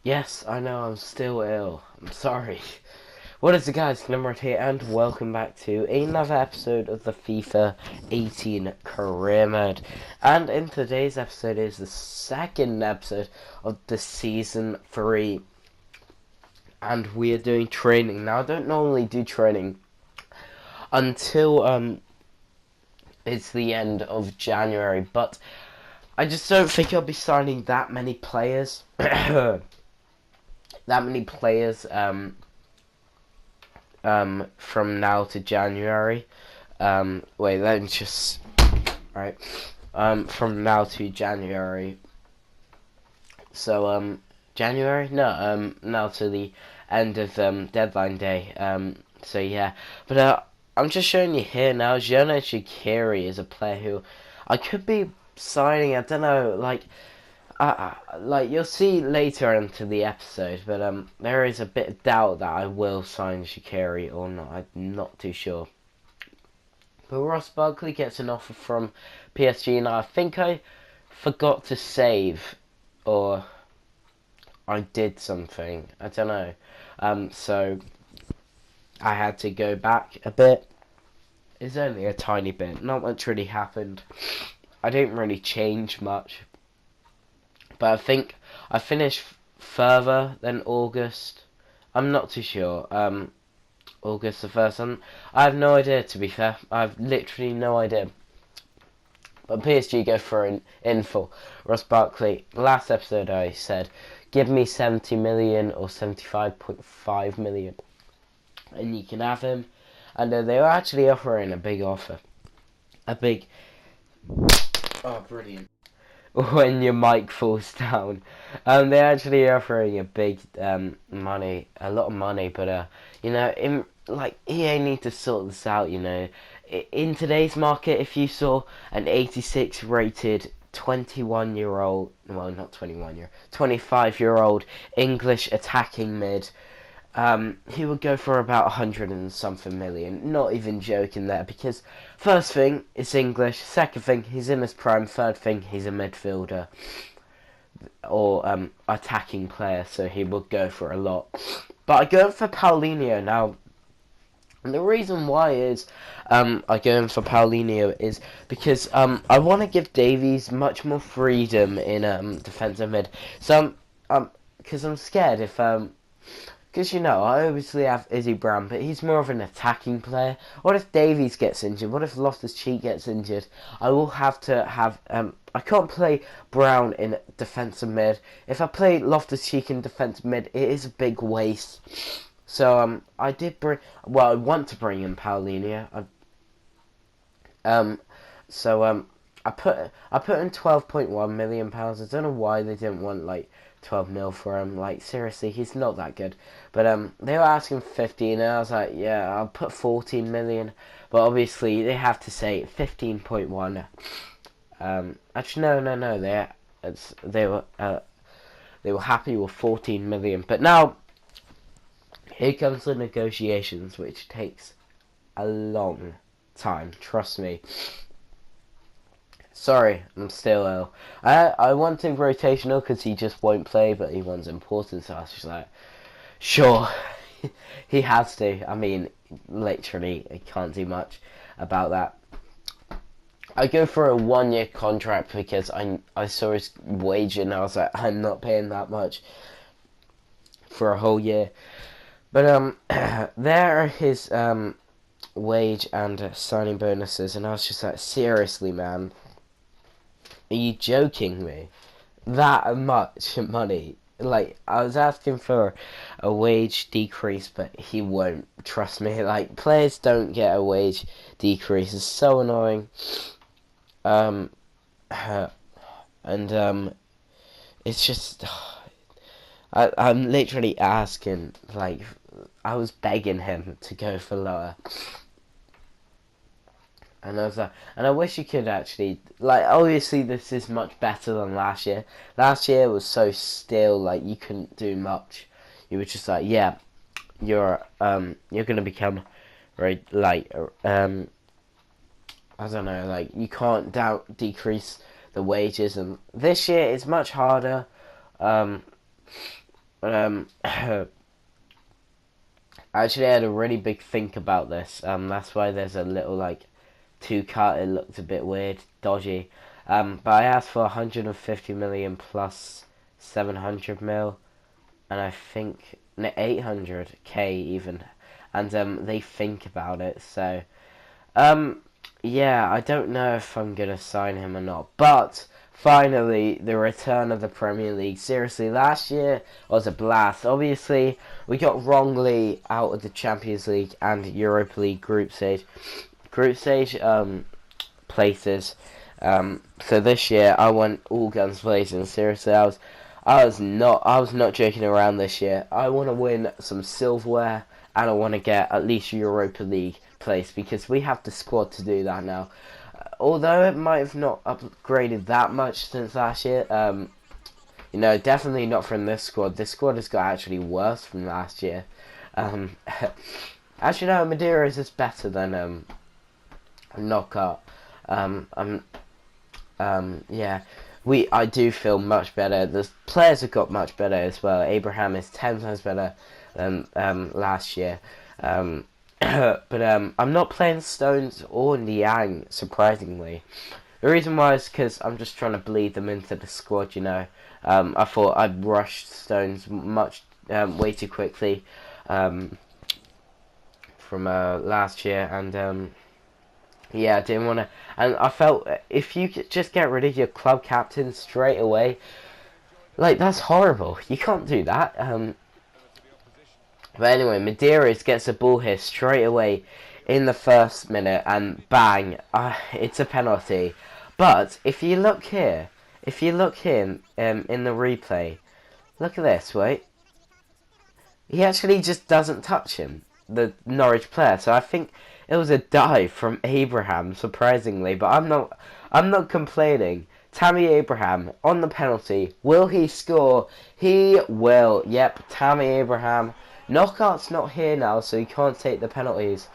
Yes, I know, I'm still ill. I'm sorry. What is it, guys? Nimrod here, and welcome back to another episode of the FIFA 18 Career Mode. And in today's episode is the second episode of the Season 3. And we are doing training. Now, I don't normally do training until it's the end of January, but I just don't think I'll be signing that many players. From now to January. Wait, let me just. Right. From now to January. So, January? No, now to the end of, deadline day. So yeah. But, I'm just showing you here now. Jonah Shaqiri is a player who I could be signing. I don't know, like you'll see later into the episode, but there is a bit of doubt that I will sign Shaqiri or not. I'm not too sure. But Ross Barkley gets an offer from PSG, and I think I forgot to save, or I did something. I don't know. So I had to go back a bit. It's only a tiny bit. Not much really happened. I didn't really change much. But I think I finished further than August. I'm not too sure. August the 1st. I have no idea, to be fair. I have literally no idea. But PSG go for an info. Ross Barkley. Last episode I said, give me 70 million or 75.5 million. And you can have him. And they were actually offering a big offer. A big... Oh, brilliant. When your mic falls down. They're actually offering a big money, a lot of money, but you know, EA need to sort this out. You know, in today's market, if you saw an 86 rated 21-year-old, well, not 21-year, 25-year-old English attacking mid. He would go for about 100 and something million. Not even joking there, because first thing, it's English. Second thing, he's in his prime. Third thing, he's a midfielder or attacking player, so he would go for a lot. But I go for Paulinho now. And the reason why is I go in for Paulinho is because I want to give Davies much more freedom in defensive mid. So because I'm scared if because, you know, I obviously have Izzy Brown, but he's more of an attacking player. What if Davies gets injured? What if Loftus-Cheek gets injured? I will have to have... I can't play Brown in defensive mid. If I play Loftus-Cheek in defensive mid, it is a big waste. So, I did bring... Well, I want to bring in Paulinho. I put in £12.1 million. I don't know why they didn't want, like, 12 mil for him. Like, seriously, he's not that good. But they were asking 15, and I was like, yeah, I'll put 14 million. But obviously, they have to say 15.1. Actually, no. They were happy with 14 million. But now, here comes the negotiations, which takes a long time. Trust me. Sorry, I'm still ill. I wanted rotational because he just won't play, but he wants important, so I was just like, sure, he has to. I mean, literally, I can't do much about that. I go for a 1-year contract because I saw his wage and I was like, I'm not paying that much for a whole year. But there are his wage and signing bonuses, and I was just like, seriously, man. Are you joking me? That much money? Like, I was asking for a wage decrease, but he won't. Trust me. Like, players don't get a wage decrease. It's so annoying. And it's just... I'm literally asking, like, I was begging him to go for lower. And I was like, and I wish you could actually, like, obviously this is much better than last year. Last year was so still, like, you couldn't do much. You were just like, yeah, you're gonna become very, like, I don't know, like, you can't decrease the wages. And this year it's much harder. actually, I had a really big think about this. That's why there's a little like two cut. It looked a bit weird, dodgy. But I asked for 150 million plus 700 mil, and I think 800k even, and they think about it. So yeah, I don't know if I'm gonna sign him or not, but finally the return of the Premier League. Seriously, last year was a blast. Obviously, we got wrongly out of the Champions League and Europa League group stage places. So this year I went all guns blazing. Seriously, I was not joking around this year. I want to win some silverware, and I want to get at least Europa League place, because we have the squad to do that now. Although it might have not upgraded that much since last year, you know, definitely not from this squad. This squad has got actually worse from last year. Actually, no, Madeira is just better than Knockout. Yeah, I do feel much better. The players have got much better as well. Abraham is 10 times better than last year. But I'm not playing Stones or Niang, surprisingly. The reason why is because I'm just trying to bleed them into the squad, you know. I thought I'd rushed Stones way too quickly from last year, and yeah, I didn't want to. And I felt if you could just get rid of your club captain straight away, like, that's horrible. You can't do that. But anyway, Medeiros gets a ball here straight away in the first minute, and bang, it's a penalty. But if you look here in the replay, look at this, wait. He actually just doesn't touch him, the Norwich player. So I think it was a dive from Abraham, surprisingly. But I'm not complaining. Tammy Abraham on the penalty. Will he score? He will. Yep, Tammy Abraham. Knockout's not here now, so he can't take the penalties.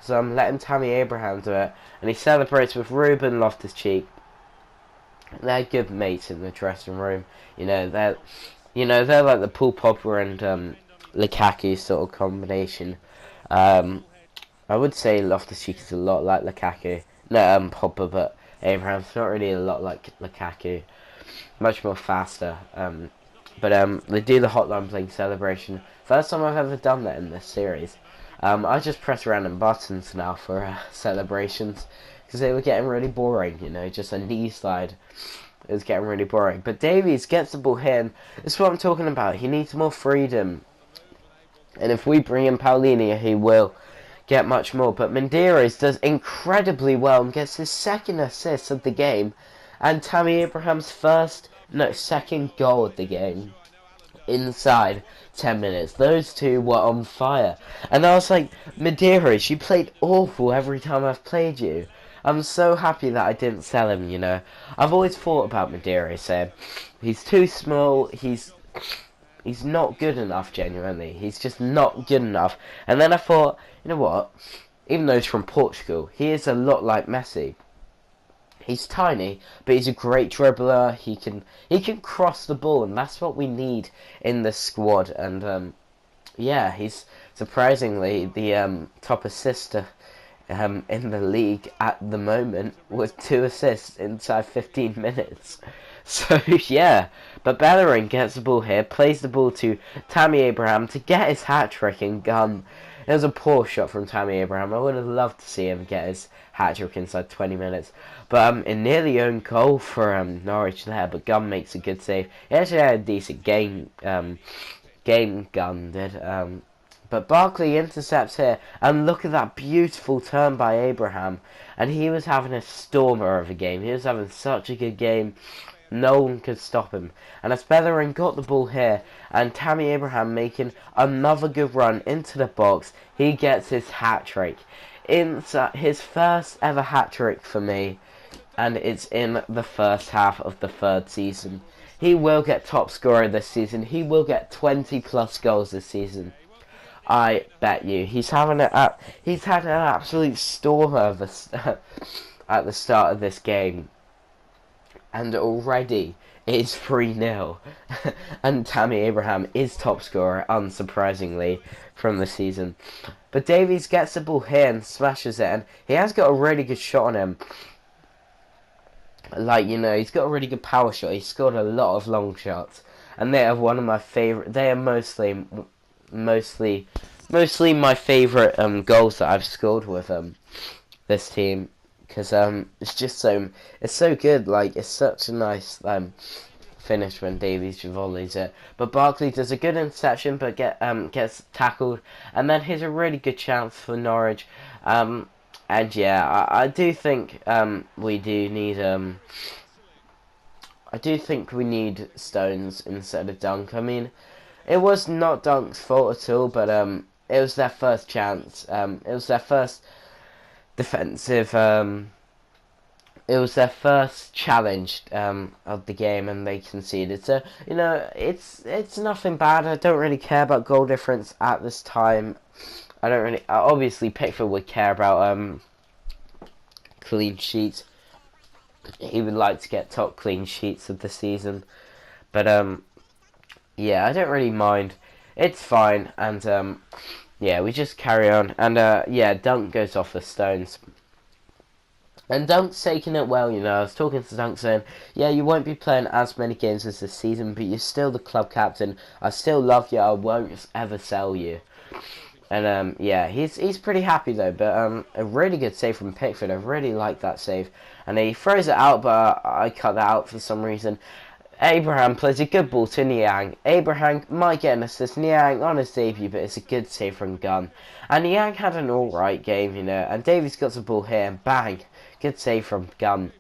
So I'm letting Tammy Abraham do it. And he celebrates with Ruben Loftus-Cheek. They're good mates in the dressing room. They're like the Paul Pogba and Lukaku sort of combination. I would say Loftus-Cheek is a lot like Lukaku. No, Pogba, but Abraham's not really a lot like Lukaku. Much more faster. But they do the hotline bling celebration. First time I've ever done that in this series. I just press random buttons now for celebrations, because they were getting really boring, just a knee slide. It was getting really boring. But Davies gets the ball here, and this is what I'm talking about. He needs more freedom. And if we bring in Paulinho, he will get much more. But Medeiros does incredibly well and gets his second assist of the game, and Tammy Abraham's second goal of the game inside 10 minutes. Those two were on fire. And I was like, Medeiros, you played awful every time I've played you. I'm so happy that I didn't sell him, I've always thought about Medeiros, saying he's too small, he's not good enough, genuinely. He's just not good enough. And then I thought, you know what? Even though he's from Portugal, he is a lot like Messi. He's tiny, but he's a great dribbler. He can cross the ball, and that's what we need in the squad. And yeah, he's surprisingly the top assister in the league at the moment, with 2 assists inside 15 minutes. So yeah, but Bellerin gets the ball here, plays the ball to Tammy Abraham to get his hat-trick and gun. It was a poor shot from Tammy Abraham. I would have loved to see him get his hat-trick inside 20 minutes. But a nearly own goal for Norwich there, but Gunn makes a good save. He actually had a decent game, Gunn did. But Barkley intercepts here, and look at that beautiful turn by Abraham. And he was having a stormer of a game. He was having such a good game. No one could stop him. And as Bellerin got the ball here, and Tammy Abraham making another good run into the box, he gets his hat-trick. His first ever hat-trick for me, and it's in the first half of the 3rd season. He will get top scorer this season. He will get 20 plus goals this season. I bet you. He's had an absolute stormer at the start of this game. And already is 3-0. And Tammy Abraham is top scorer, unsurprisingly, from the season. But Davies gets the ball here and smashes it, and he has got a really good shot on him. Like, you know, he's got a really good power shot. He's scored a lot of long shots, and they are one of my favorite. They are mostly my favorite goals that I've scored with this team, because it's so good. Like, it's such a nice finish when Davies volleys it. But Barkley does a good interception, but gets tackled, and then here's a really good chance for Norwich. And yeah, I do think we do need I do think we need Stones instead of Dunk. I mean, it was not Dunk's fault at all, but it was their first chance. It was their first defensive. It was their first challenge of the game, and they conceded. So, you know, it's nothing bad. I don't really care about goal difference at this time. I don't really. Obviously, Pickford would care about clean sheets. He would like to get top clean sheets of the season, but yeah, I don't really mind. It's fine, and yeah, we just carry on. And yeah, Dunk goes off the Stones. And Dunk's taking it well, you know. I was talking to Dunk saying, yeah, you won't be playing as many games as this season, but you're still the club captain. I still love you. I won't ever sell you. And yeah, he's pretty happy though. But a really good save from Pickford. I really like that save. And he throws it out, but I cut that out for some reason. Abraham plays a good ball to Niang. Abraham might get an assist. Niang on his debut, but it's a good save from Gunn. And Niang had an alright game, you know. And Davies got the ball here, and bang, good save from Gunn.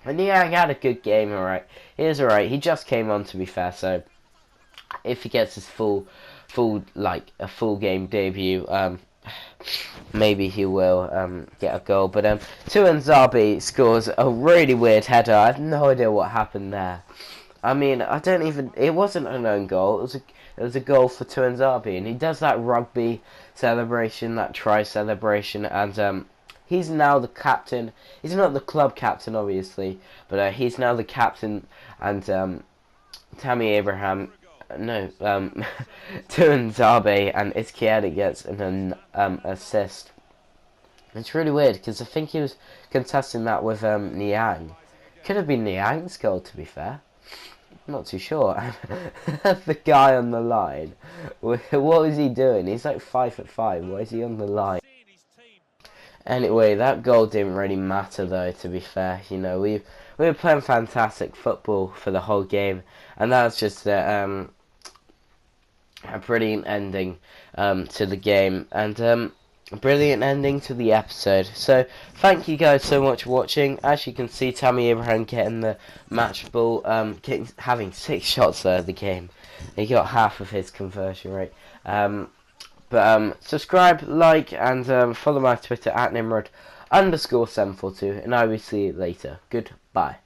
And Niang had a good game, alright. He is alright. He just came on, to be fair, so if he gets his full game debut, maybe he will get a goal. But Tuanzebe scores a really weird header. I have no idea what happened there. I mean, I don't even. It wasn't an own goal. It was a goal for Tuanzebe, and he does that rugby celebration, that try celebration, and he's now the captain. He's not the club captain, obviously, but he's now the captain, and Tammy Abraham. No, Tuanzebe and Izquierda gets an assist. It's really weird because I think he was contesting that with Niang. Could have been Niang's goal, to be fair. I'm not too sure. The guy on the line. What was he doing? He's like 5'5". Why is he on the line? Anyway, that goal didn't really matter though, to be fair. You know, we were playing fantastic football for the whole game, and that's just a brilliant ending to the game, and a brilliant ending to the episode. So thank you guys so much for watching. As you can see, Tammy Abraham getting the match ball, having 6 shots there of the game. He got half of his conversion rate. But subscribe, like, and follow my Twitter at Nimrod_742, and I will see you later. Goodbye.